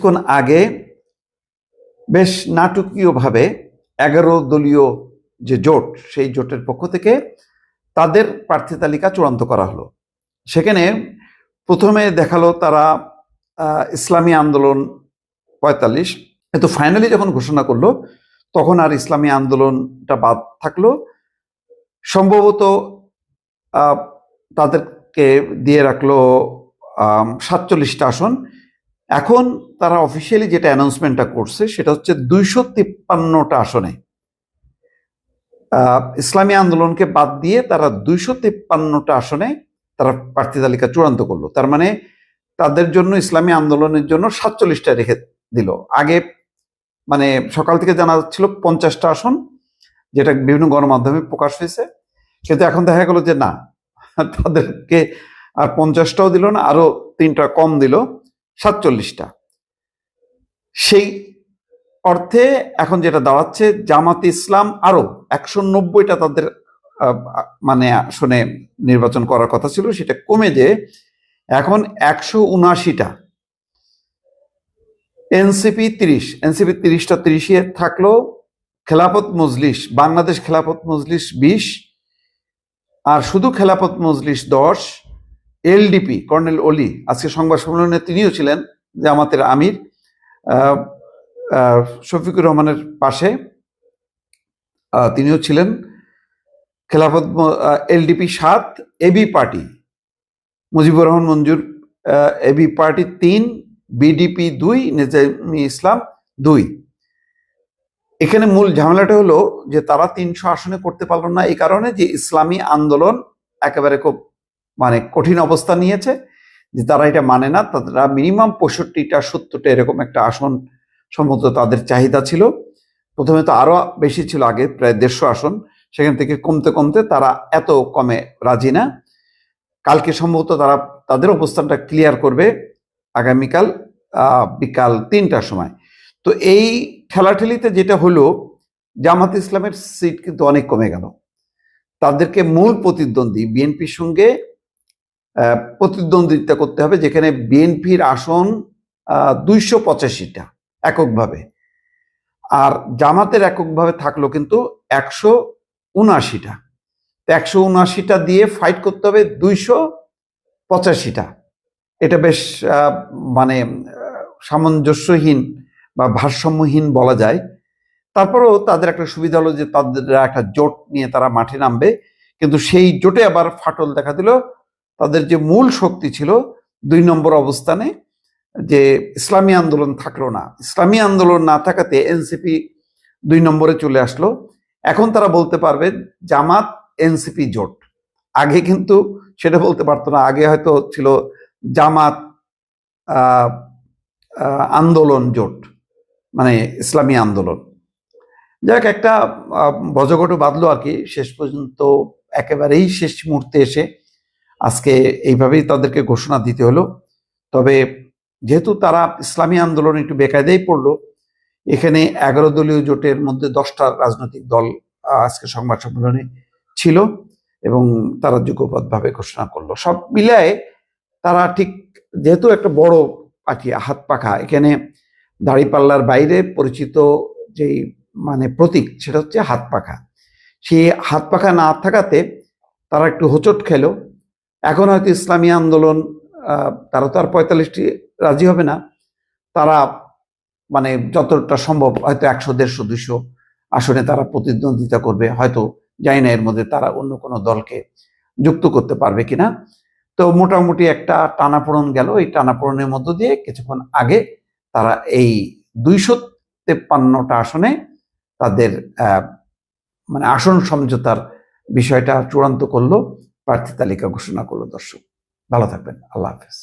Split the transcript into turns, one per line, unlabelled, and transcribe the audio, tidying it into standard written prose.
কিছুক্ষণ আগে বেশ নাটকীয়ভাবে 11 দলীয় যে জোট, সেই জোটের পক্ষ থেকে তাদের প্রার্থী তালিকা চূড়ান্ত করা হলো। সেখানে প্রথমে দেখালো তারা ইসলামী আন্দোলন 45, কিন্তু ফাইনালি যখন ঘোষণা করলো তখন আর ইসলামী আন্দোলনটা বাদ থাকলো। সম্ভবত তাদেরকে দিয়ে রাখলো 47টা আসন। এখন তারা অফিসিয়ালি যেটা অ্যানাউন্সমেন্টটা করছে সেটা হচ্ছে 253টা আসনে ইসলামী আন্দোলনকে বাদ দিয়ে তারা 253টা আসনে তারা প্রার্থী তালিকা চূড়ান্ত করলো। তার মানে তাদের জন্য ইসলামী আন্দোলনের জন্য 47টা রেখে দিল। আগে মানে সকাল থেকে জানা যাচ্ছিল 50টা আসন, যেটা বিভিন্ন গণমাধ্যমে প্রকাশ হয়েছে, কিন্তু এখন দেখা গেল যে না, তাদেরকে আর 50টাও দিল না, আরো 3টা কম দিল, 47টা। সেই অর্থে এখন যেটা দাঁড়াচ্ছে, জামাতে ইসলাম আরো 190টা তাদের মানে আসনে নির্বাচন করার কথা ছিল, সেটা কমে যে এখন 179টা। এনসিপি 30টা 30-এ থাকলো। খেলাফত মজলিস, বাংলাদেশ খেলাফত মজলিস 20, আর শুধু খেলাফত মজলিস 10। এলডিপি কর্নেল অলি আজকে সংবাদ সম্মেলনে তিনিও ছিলেন, জামাতের আমির শফিকুর রহমানের পাশে তিনিও ছিলেন। Khelafat LDP 7, AB party Mujibur Rahman Manjur AB party 3, BDP 2, Nizami Islam 2। এখানে মূল ঝামেলাটা হলো যে তারা 300 আসনে করতে পারল না, এই কারণে যে ইসলামী আন্দোলন একেবারে খুব মানে কঠিন অবস্থা নিয়েছে, যে তারা এটা মানে না। তারা মিনিমাম 65টা 70টা এরকম একটা আসন সম্ভবত তাদের চাহিদা ছিল। প্রথমে তো আরো বেশি ছিল, আগে প্রায় 150 আসন, সেখান থেকে কমতে কমতে তারা এত কমে রাজি না। কালকে সম্ভবত তারা তাদের অবস্থানটা ক্লিয়ার করবে আগামীকাল বিকাল 3টার সময়। তো এই ঠেলাঠেলিতে যেটা হলো, জামাত ইসলামের সিট কিন্তু অনেক কমে গেল। তাদেরকে মূল প্রতিদ্বন্দ্বী বিএনপির সঙ্গে প্রতিদ্বন্দ্বিতা করতে হবে, যেখানে বিএনপির আসন 285টা এককভাবে, আর জামাতের এককভাবে থাকলো কিন্তু 179টা। 179টা দিয়ে ফাইট করতে হবে 285টা। এটা বেশ মানে সামঞ্জস্যহীন বা ভারসাম্যহীন বলা যায়। তারপরেও তাদের একটা সুবিধা হলো যে তাদের একটা জোট নিয়ে তারা মাঠে নামবে, কিন্তু সেই জোটে আবার ফাটল দেখা দিল। তাদের যে মূল শক্তি ছিল 2 নম্বর অবস্থানে, যে ইসলামী আন্দোলন থাকলো না। ইসলামী আন্দোলন না থাকাতে এনসিপি 2 নম্বরে চলে আসলো। এখন তারা বলতে পারবে জামাত এনসিপি জোট। আগে কিন্তু সেটা বলতে পারতো না। আগে হয়তো ছিল জামাত আন্দোলন জোট, মানে ইসলামী আন্দোলন। যাক, একটা বজগট বাঁধলো আর কি শেষ পর্যন্ত। একেবারেই শেষ মুহূর্তে এসে আজকে এইভাবেই তাদেরকে ঘোষণা দিতে হলো। তবে যেহেতু তারা ইসলামী আন্দোলন একটু বেকায়দায় পড়লো, এখানে 11 দলীয় জোটের মধ্যে 10টা রাজনৈতিক দল আজকে সংবাদ সম্মেলনে ছিল এবং তারা যুগপৎভাবে ঘোষণা করলো। সব মিলায় তারা ঠিক, যেহেতু একটা বড় পার্টি, হাত পাখা, এখানে দাড়িপাল্লার বাইরে পরিচিত যেই মানে প্রতীক, সেটা হচ্ছে হাত পাখা। সেই হাত পাখা না থাকাতে তারা একটু হোঁচট খেলো। এখন হয়তো ইসলামী আন্দোলন তারা তো আর 45টি রাজি হবে না। তারা মানে যতটা সম্ভব হয়তো 100, 150, 200 আসনে তারা প্রতিদ্বন্দ্বিতা করবে। হয়তো জানি না এর মধ্যে তারা অন্য কোনো দলকে যুক্ত করতে পারবে কিনা। তো মোটামুটি একটা টানাপোড়ন গেল। এই টানাপোড়নের মধ্য দিয়ে কিছুক্ষণ আগে তারা এই 253টা আসনে তাদের মানে আসন সমঝোতার বিষয়টা চূড়ান্ত করলো, প্রার্থী তালিকা ঘোষণা করলো। দর্শক ভালো থাকবেন, আল্লাহ হাফেজ।